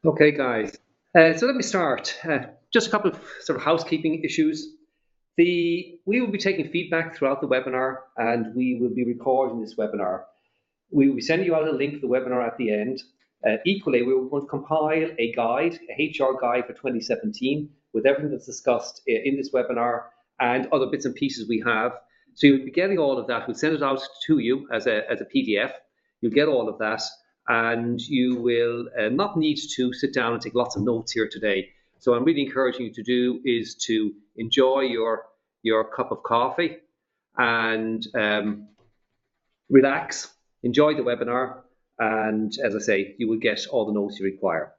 Okay, guys. So let me start. Just a couple of sort of housekeeping issues. We will be taking feedback throughout the webinar, and we will be recording this webinar. We will be sending you out a link to the webinar at the end. Equally, we will compile a guide, a HR guide for 2017, with everything that's discussed in this webinar and other bits and pieces we have. So you'll be getting all of that. We'll send it out to you as a PDF. You'll get all of that, and you will not need to sit down and take lots of notes here today. So I'm really encouraging you to do is to enjoy your cup of coffee and relax, enjoy the webinar, and as I say, you will get all the notes you require.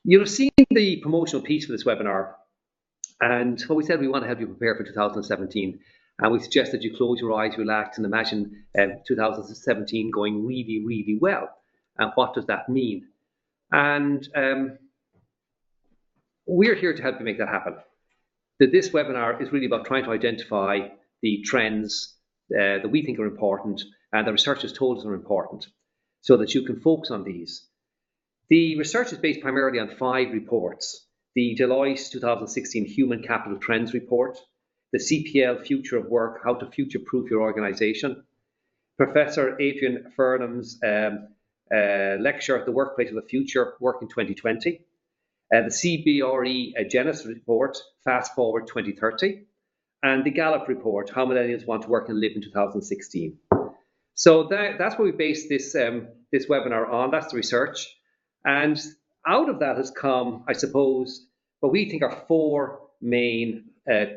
You'll have seen the promotional piece for this webinar, and what we said, we want to help you prepare for 2017. And we suggest that you close your eyes, relax, and imagine 2017 going really, really well. And what does that mean? And we're here to help you make that happen. This webinar is really about trying to identify the trends that we think are important and the research has told us are important so that you can focus on these. The research is based primarily on 5 reports. The Deloitte 2016 Human Capital Trends Report, the CPL Future of Work, How to Future-Proof Your Organization, Professor Adrian Furnham's lecture, The Workplace of the Future, Work in 2020, the CBRE Genesis Report, Fast Forward 2030, and the Gallup Report, How Millennials Want to Work and Live in 2016. So that's what we base this webinar on. That's the research. And out of that has come, I suppose, what we think are 4 main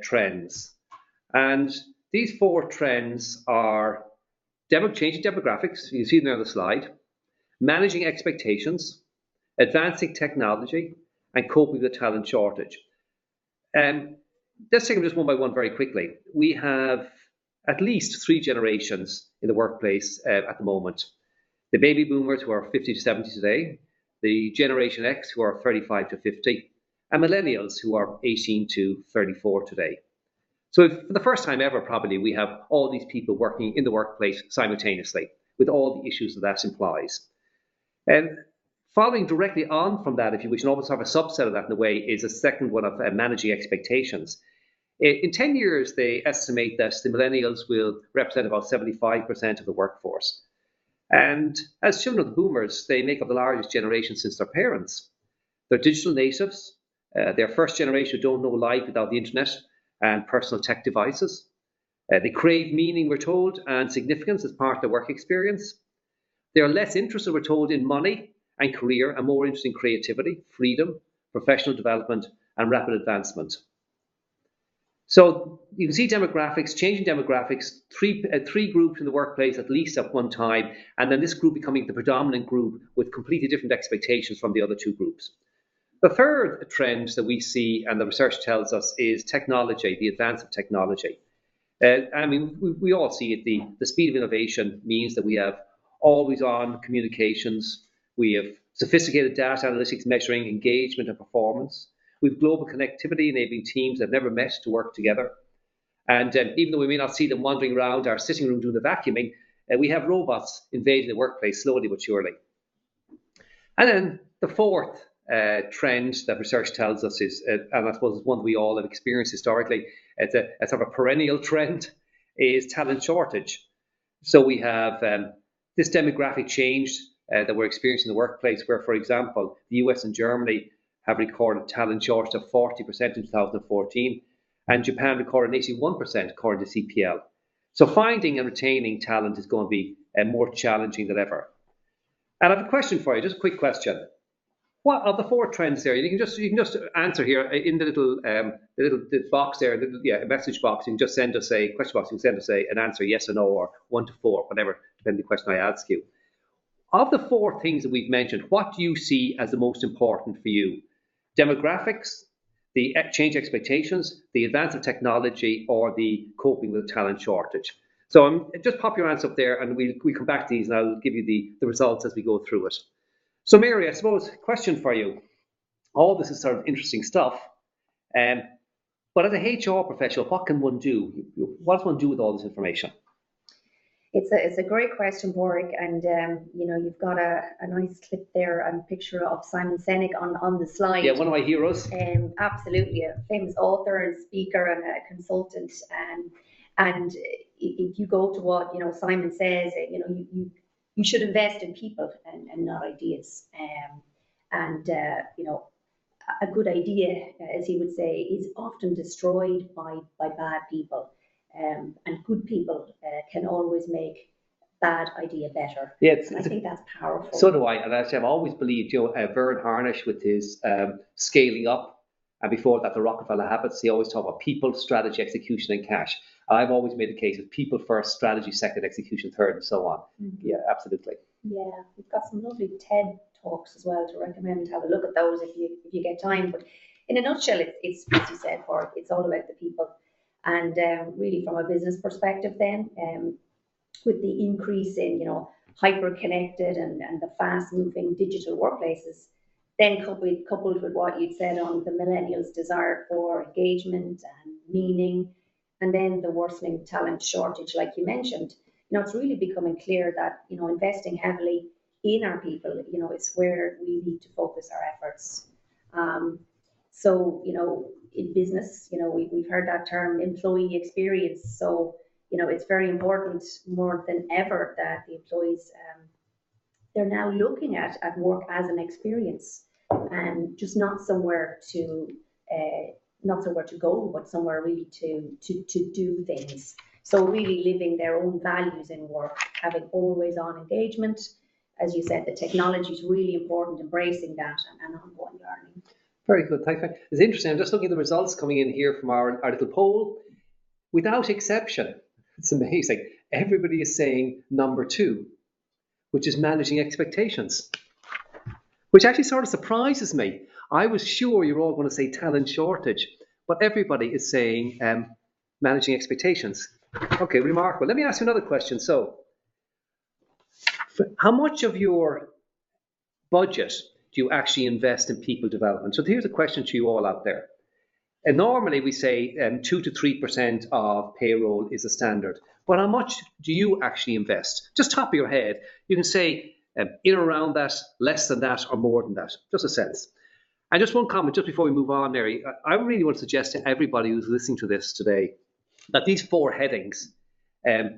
trends. And these 4 trends are changing demographics, you can see them on the slide, managing expectations, advancing technology, and coping with the talent shortage. Let's take them just one by one very quickly. We have at least 3 generations in the workplace at the moment. The baby boomers, who are 50 to 70 today, the Generation X, who are 35 to 50, and millennials, who are 18 to 34 today. So for the first time ever, probably, we have all these people working in the workplace simultaneously, with all the issues that implies. And following directly on from that, if you wish, and almost have a subset of that in a way, is a second one of managing expectations. In 10 years, they estimate that the millennials will represent about 75% of the workforce. And as children of the boomers, they make up the largest generation since their parents. They're digital natives. They're first generation who don't know life without the internet and personal tech devices. They crave meaning, we're told, and significance as part of their work experience. They're less interested, we're told, in money and career, and more interested in creativity, freedom, professional development, and rapid advancement. So you can see demographics, changing demographics, three groups in the workplace at least at one time, and then this group becoming the predominant group with completely different expectations from the other 2 groups. The third trend that we see, and the research tells us, is technology, the advance of technology. I mean, we all see it. The speed of innovation means that we have always-on communications. We have sophisticated data analytics measuring engagement and performance. We have global connectivity enabling teams that have never met to work together. And even though we may not see them wandering around our sitting room doing the vacuuming, we have robots invading the workplace slowly but surely. And then the fourth trend that research tells us is, and I suppose it's one that we all have experienced historically, it's a sort of a perennial trend, is talent shortage. So we have this demographic change that we're experiencing in the workplace, where, for example, the US and Germany have recorded talent shortage of 40% in 2014, and Japan recorded 81% according to CPL. So finding and retaining talent is going to be more challenging than ever. And I have a question for you, just a quick question. What of the 4 trends there? You can just answer here in the little box there, a message box. You can just send us a question box. You can send us an answer, yes or no, or 1 to 4, whatever, depending on the question I ask you. Of the 4 things that we've mentioned, what do you see as the most important for you? Demographics, the change expectations, the advance of technology, or the coping with the talent shortage? So just pop your answer up there, and we'll come back to these, and I'll give you the results as we go through it. So Mary, I suppose, question for you. All this is sort of interesting stuff, but as a HR professional, what can one do? What does one do with all this information? It's a great question, Padraig, and you've got a nice clip there and picture of Simon Sinek on the slide. Yeah, one of my heroes. Absolutely, a famous author and speaker and a consultant. And if you go to what Simon says, you should invest in people and not ideas. A good idea, as he would say, is often destroyed by bad people. And good people can always make bad idea better. Yeah, I think that's powerful. So do I. And actually, I've always believed, Vern Harnish with his scaling up, and before that, the Rockefeller habits, he always talked about people, strategy, execution, and cash. I've always made the case of people first, strategy second, execution third, and so on. Mm-hmm. Yeah, absolutely. Yeah, we've got some lovely TED talks as well to recommend. Have a look at those if you get time. But in a nutshell, it's as you said, Padraig, it's all about the people. And really, from a business perspective, then, with the increase in hyper-connected and the fast-moving digital workplaces, then coupled with what you'd said on the millennials' desire for engagement and meaning, and then the worsening talent shortage, like you mentioned, it's really becoming clear that investing heavily in our people, is where we need to focus our efforts. So in business, we've heard that term, employee experience. So it's very important more than ever that the employees they're now looking at work as an experience, and just not somewhere to go, but somewhere really to do things. So really living their own values in work, having always on engagement. As you said, the technology is really important, embracing that and ongoing learning. Very good, thanks. It's interesting. I'm just looking at the results coming in here from our little poll. Without exception, it's amazing. Everybody is saying number 2, which is managing expectations, which actually sort of surprises me. I was sure you're all going to say talent shortage, but everybody is saying managing expectations. Okay, remarkable. Let me ask you another question. So, how much of your budget do you actually invest in people development? So here's a question to you all out there. And normally we say 2 to 3% of payroll is a standard. But how much do you actually invest? Just top of your head, you can say in or around that, less than that, or more than that. Just a sense. And just one comment, just before we move on, Mary. I really want to suggest to everybody who's listening to this today that these 4 headings,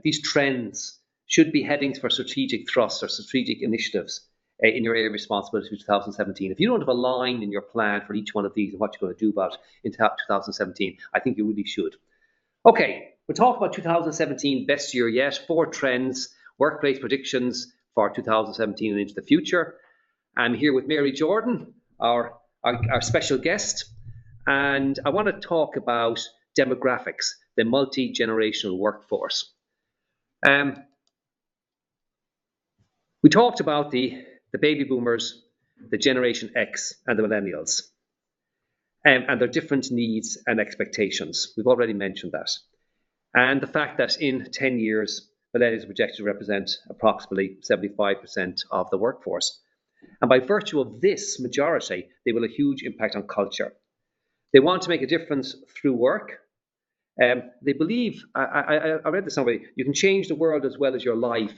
these trends, should be headings for strategic thrusts or strategic initiatives in your area of responsibility for 2017. If you don't have a line in your plan for each one of these and what you're going to do about it in 2017, I think you really should. Okay, we'll talk about 2017, best year yet, 4 trends, workplace predictions for 2017 and into the future. I'm here with Mary Jordan, our special guest, and I want to talk about demographics, the multi-generational workforce. We talked about the baby boomers, the Generation X, and the millennials, and their different needs and expectations. We've already mentioned that. And the fact that in 10 years, millennials are projected to represent approximately 75% of the workforce. And by virtue of this majority, they will have a huge impact on culture. They want to make a difference through work. They believe, I read this somewhere, you can change the world as well as your life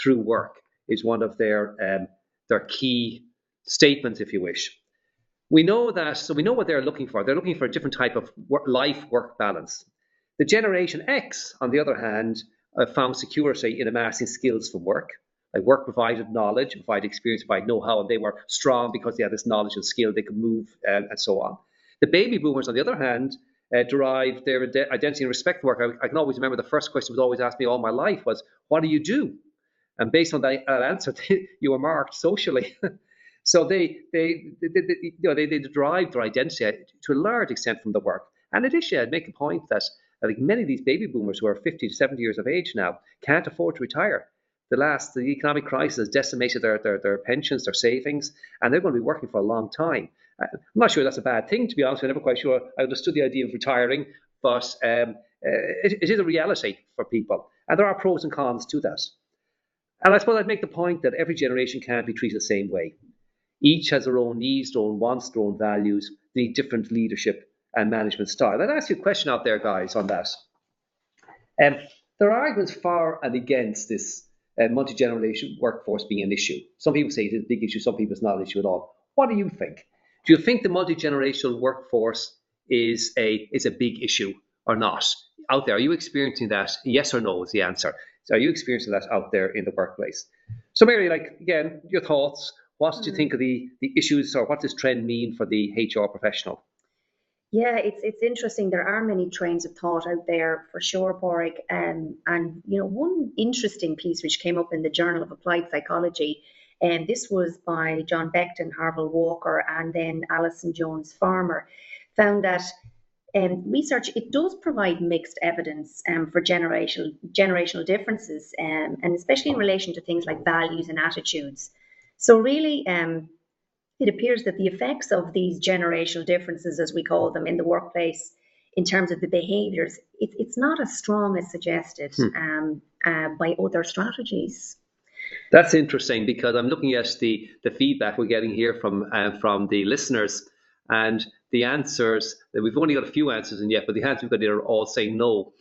through work, is one of their key statements, if you wish. We know that, so we know what they're looking for. They're looking for a different type of life-work balance. The Generation X, on the other hand, found security in amassing skills from work. Like work provided knowledge, provided experience, provided know-how, and they were strong because they had this knowledge and skill, they could move and so on. The baby boomers, on the other hand, derived their identity and respect from work. I can always remember the first question was always asked me all my life was, what do you do? And based on that answer, you were marked socially. So they derive their identity to a large extent from the work. And additionally, I'd make a point that I think many of these baby boomers who are 50 to 70 years of age now can't afford to retire. The economic crisis has decimated their pensions, their savings, and they're going to be working for a long time. I'm not sure that's a bad thing, to be honest. I'm never quite sure I understood the idea of retiring, but it is a reality for people. And there are pros and cons to that. And I suppose I'd make the point that every generation can't be treated the same way. Each has their own needs, their own wants, their own values. They need different leadership and management style. I'd ask you a question out there, guys, on that. there are arguments for and against this multi-generation workforce being an issue. Some people say it is a big issue, some people it's not an issue at all. What do you think? Do you think the multi-generational workforce is a big issue or not? Out there, are you experiencing that? Yes or no is the answer. So are you experiencing that out there in the workplace? So Mary, like again, your thoughts. What do you think of the issues, or what does trend mean for the HR professional? Yeah, it's interesting. There are many trains of thought out there for sure, Padraig. And one interesting piece which came up in the Journal of Applied Psychology, and this was by John Beckton, Harville Walker, and then Alison Jones Farmer, found that research, it does provide mixed evidence for generational differences, and especially in relation to things like values and attitudes. So really, it appears that the effects of these generational differences, as we call them, in the workplace, in terms of the behaviours, it's not as strong as suggested by other strategies. That's interesting, because I'm looking at the feedback we're getting here from the listeners, and the answers that we've only got a few answers in yet, but the answers we've got here are all saying no,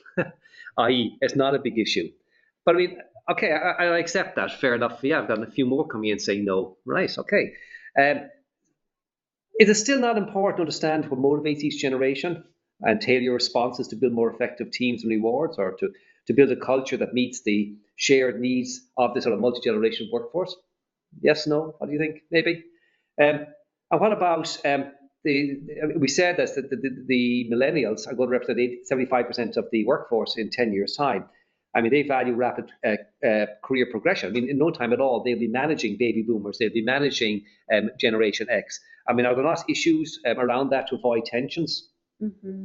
i.e., it's not a big issue. But I mean, okay, I accept that. Fair enough. Yeah, I've got a few more coming in saying no. Right. Okay. Is it still not important to understand what motivates each generation and tailor your responses to build more effective teams and rewards, or to build a culture that meets the shared needs of this sort of multi-generational workforce? Yes, no? What do you think? Maybe. And what about we said that the millennials are going to represent 75% of the workforce in 10 years' time. I mean, they value rapid career progression. I mean, in no time at all, they'll be managing baby boomers. They'll be managing Generation X. I mean, are there not issues around that to avoid tensions? Mm-hmm.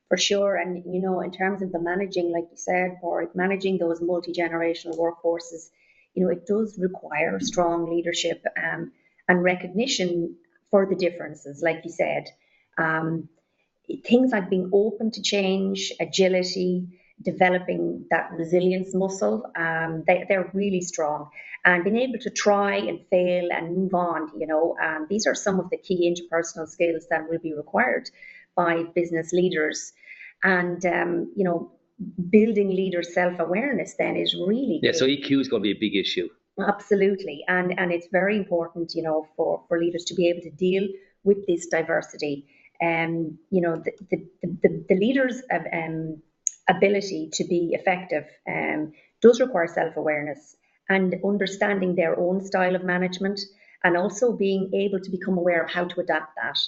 For sure. And, in terms of the managing, like you said, or managing those multi-generational workforces, it does require strong leadership and recognition for the differences, like you said. Things like being open to change, agility, developing that resilience muscle, they're really strong. And being able to try and fail and move on, these are some of the key interpersonal skills that will be required by business leaders. And, building leader self-awareness then is really key. So EQ is going to be a big issue. Absolutely. And it's very important, for leaders to be able to deal with this diversity. The leader's ability to be effective does require self-awareness and understanding their own style of management, and also being able to become aware of how to adapt that,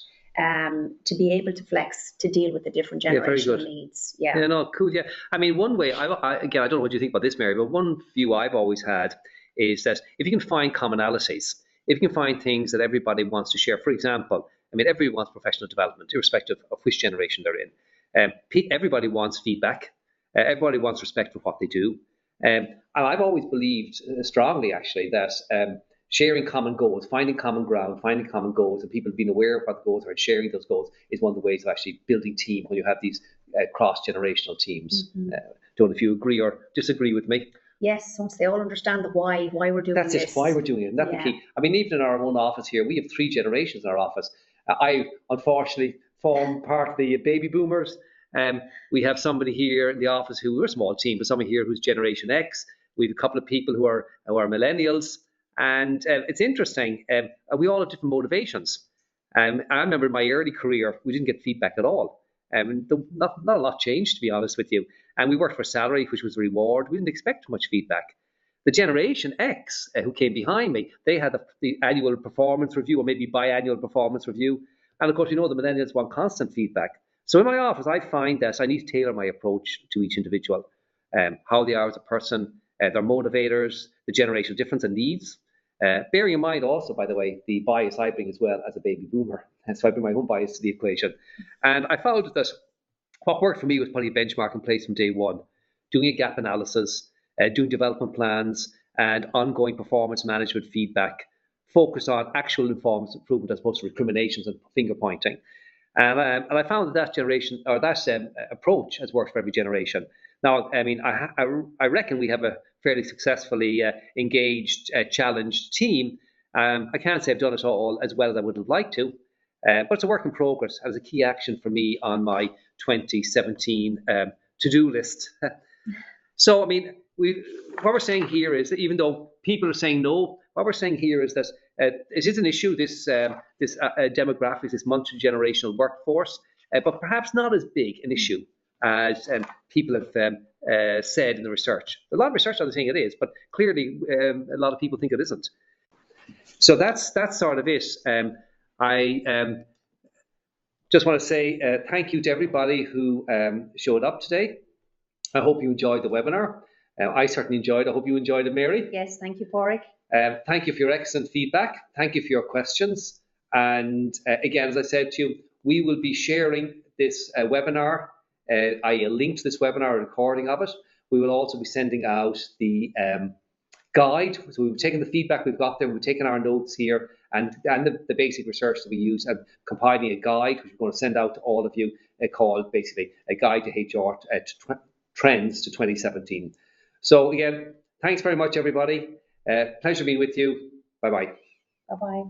to be able to flex to deal with the different generational needs. Yeah, no, cool. Yeah, I mean, one way, again, I don't know what you think about this, Mary, but one view I've always had is that if you can find commonalities, if you can find things that everybody wants to share, for example, I mean, everybody wants professional development, irrespective of which generation they're in. Everybody wants feedback. Everybody wants respect for what they do. And I've always believed strongly, actually, that sharing common goals, finding common ground, finding common goals, and people being aware of what the goals are and sharing those goals is one of the ways of actually building team when you have these cross-generational teams. Mm-hmm. Don't know if you agree or disagree with me. Yes, once they all understand the why we're doing this. That's it, why we're doing it. And that's the key. I mean, even in our own office here, we have 3 generations in our office. I, unfortunately, form part of the baby boomers. We have somebody here in the office we're a small team, but somebody here who's Generation X. We have a couple of people who are millennials. And it's interesting. We all have different motivations. I remember in my early career, we didn't get feedback at all. Not a lot changed, to be honest with you. And we worked for salary, which was a reward. We didn't expect much feedback. The Generation X, who came behind me, they had the annual performance review, or maybe biannual performance review. And of course, the millennials want constant feedback. So in my office, I find that I need to tailor my approach to each individual, how they are as a person, their motivators, the generational difference and needs. Bearing in mind also, by the way, the bias I bring as well as a baby boomer. And so I bring my own bias to the equation. And I found that what worked for me was putting a benchmark in place from day one, doing a gap analysis, doing development plans, and ongoing performance management feedback, focus on actual performance improvement as opposed to recriminations and finger pointing. And I found that generation, or that approach, has worked for every generation. Now, I mean, I reckon we have a fairly successfully engaged, challenged team. I can't say I've done it all as well as I would have liked to, but it's a work in progress. It was a key action for me on my 2017 to-do list. So, I mean, what we're saying here is that even though people are saying no, what we're saying here is that it is an issue, this demographics, this multi-generational workforce, but perhaps not as big an issue as people have said in the research. A lot of research are saying it is, but clearly a lot of people think it isn't. So that's sort of it. I just want to say thank you to everybody who showed up today. I hope you enjoyed the webinar. I certainly enjoyed it. I hope you enjoyed it, Mary. Yes, thank you, Padraig. Thank you for your excellent feedback. Thank you for your questions. And again, as I said to you, we will be sharing this webinar, a link to this webinar, a recording of it. We will also be sending out the guide. So we've taken the feedback we've got there, we've taken our notes here and the basic research that we use and compiling a guide, which we're going to send out to all of you, called basically A Guide to HR Trends to 2017. So again, thanks very much, everybody. Pleasure being with you. Bye-bye. Bye-bye.